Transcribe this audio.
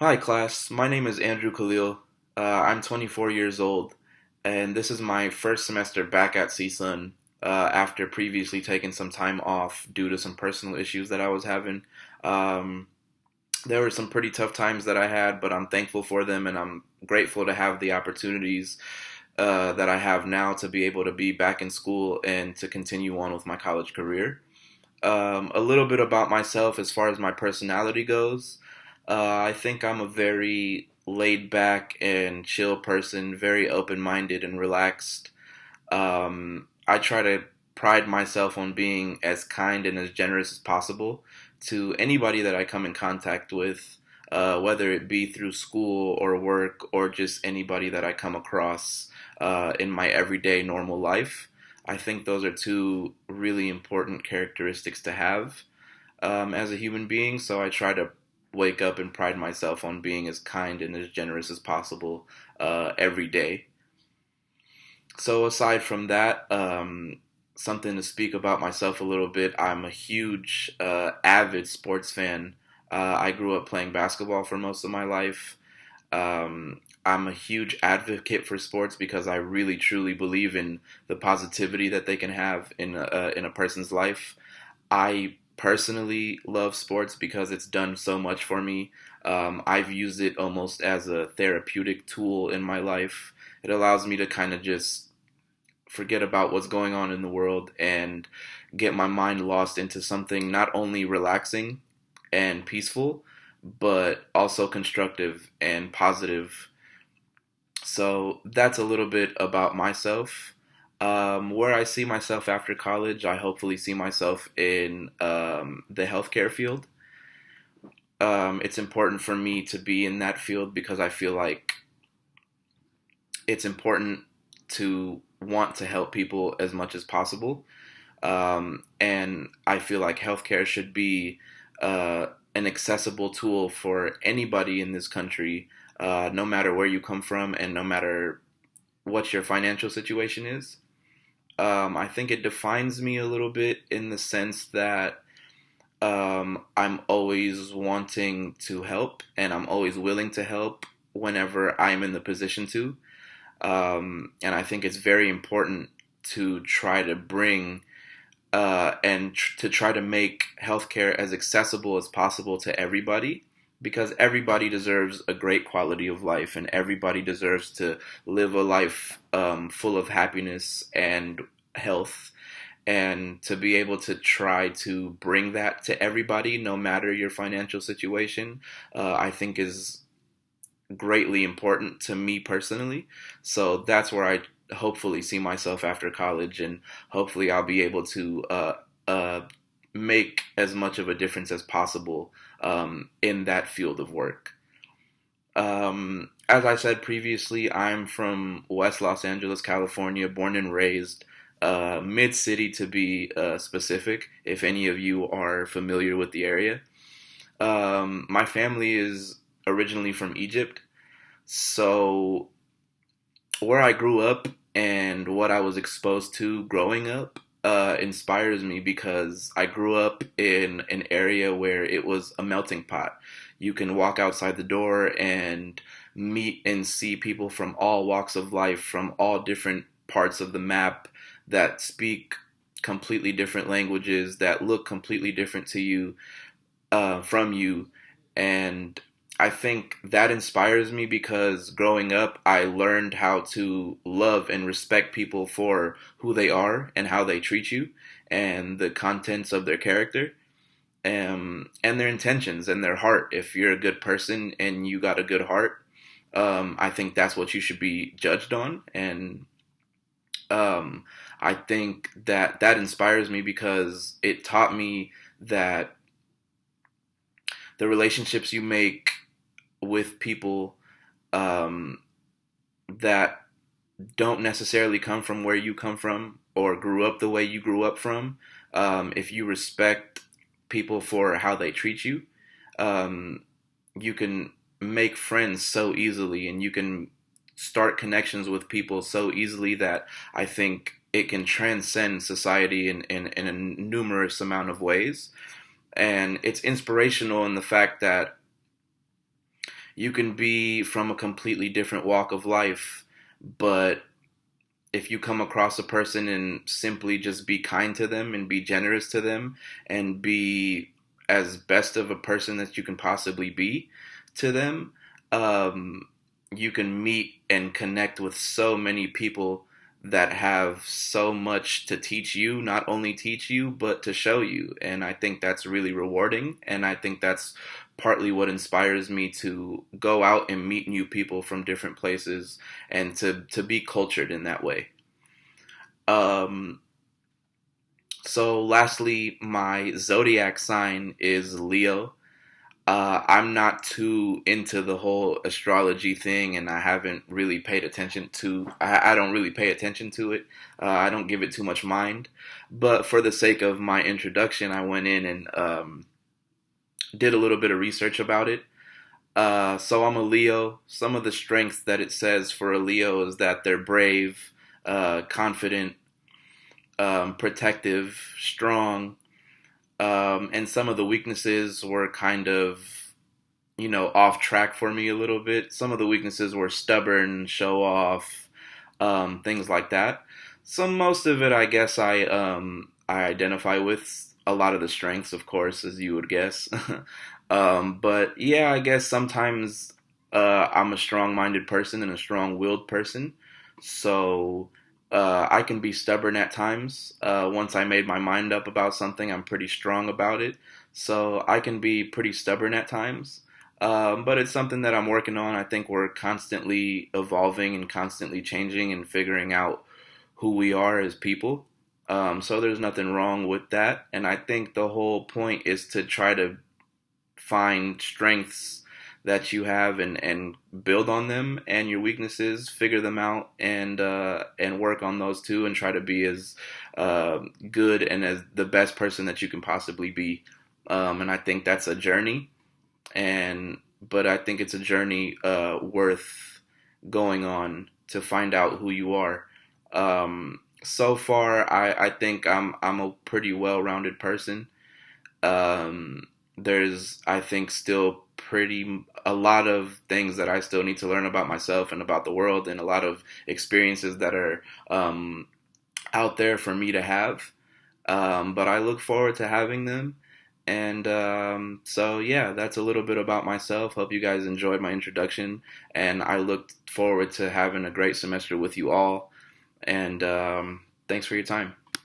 Hi, class. My name is Andrew Khalil. I'm 24 years old, and this is my first semester back at CSUN after previously taking some time off due to some personal issues that I was having. Um, there were some pretty tough times that I had, but I'm thankful for them, and I'm grateful to have the opportunities that I have now to be able to be back in school and to continue on with my college career. A little bit about myself as far as my personality goes. I think I'm a very laid back and chill person, very open minded and relaxed. I try to pride myself on being as kind and as generous as possible to anybody that I come in contact with, whether it be through school or work or just anybody that I come across in my everyday normal life. I think those are two really important characteristics to have as a human being. So I try to wake up and pride myself on being as kind and as generous as possible every day. So aside from that, something to speak about myself a little bit. I'm a huge, avid sports fan. I grew up playing basketball for most of my life. I'm a huge advocate for sports because I really truly believe in the positivity that they can have in a person's life. I personally love sports because it's done so much for me. I've used it almost as a therapeutic tool in my life. It allows me to kind of just forget about what's going on in the world and get my mind lost into something not only relaxing and peaceful, but also constructive and positive. So that's a little bit about myself. Where I see myself after college, I hopefully see myself in the healthcare field. It's important for me to be in that field because I feel like it's important to want to help people as much as possible. And I feel like healthcare should be an accessible tool for anybody in this country, no matter where you come from and no matter what your financial situation is. I think it defines me a little bit in the sense that I'm always wanting to help and I'm always willing to help whenever I'm in the position to. And I think it's very important to try to bring to try to make healthcare as accessible as possible to everybody because everybody deserves a great quality of life and everybody deserves to live a life full of happiness and health and to be able to try to bring that to everybody no matter your financial situation I think is greatly important to me personally. So that's where I hopefully see myself after college, and hopefully I'll be able to make as much of a difference as possible in that field of work. As I said previously, I'm from West Los Angeles, California, born and raised. Mid city to be specific, if any of you are familiar with the area. My family is originally from Egypt, so where I grew up and what I was exposed to growing up inspires me because I grew up in an area where it was a melting pot. You can walk outside the door and meet and see people from all walks of life, from all different parts of the map that speak completely different languages, that look completely different to you, from you. And I think that inspires me because growing up, I learned how to love and respect people for who they are and how they treat you and the contents of their character and their intentions and their heart. If you're a good person and you got a good heart, I think that's what you should be judged on. And um, I think that that inspires me because it taught me that the relationships you make with people um, that don't necessarily come from where you come from or grew up the way you grew up from, if you respect people for how they treat you, um, you can make friends so easily and you can start connections with people so easily that I think it can transcend society in a numerous amount of ways. And it's inspirational in the fact that You can be from a completely different walk of life, but if you come across a person and simply just be kind to them and be generous to them and be as best of a person that you can possibly be to them, um, you can meet and connect with so many people that have so much to teach you, not only teach you, but to show you. And I think that's really rewarding. And I think that's partly what inspires me to go out and meet new people from different places and to be cultured in that way. Um, so lastly, my zodiac sign is Leo. I'm not too into the whole astrology thing, and I haven't really paid attention to. I don't really pay attention to it. I don't give it too much mind. But for the sake of my introduction, I went in and did a little bit of research about it. So I'm a Leo. Some of the strengths that it says for a Leo is that they're brave, confident, protective, strong, and some of the weaknesses were kind of, off track for me a little bit. Some of the weaknesses were stubborn, show off, things like that. So most of it, I guess, I identify with. A lot of the strengths, of course, as you would guess. But yeah, I guess sometimes I'm a strong-minded person and a strong-willed person. So I can be stubborn at times. Once I made my mind up about something, I'm pretty strong about it. So I can be pretty stubborn at times. But it's something that I'm working on. I think we're constantly evolving and constantly changing and figuring out who we are as people. So there's nothing wrong with that. And I think the whole point is to try to find strengths that you have and build on them, and your weaknesses, figure them out, and work on those too, and try to be as good and as the best person that you can possibly be. And I think that's a journey, and but I think it's a journey worth going on to find out who you are. So far, I think I'm a pretty well-rounded person. There's, I think, still pretty a lot of things that I still need to learn about myself and about the world, and a lot of experiences that are out there for me to have. But I look forward to having them. And so, yeah, that's a little bit about myself. Hope you guys enjoyed my introduction. And I look forward to having a great semester with you all. And thanks for your time.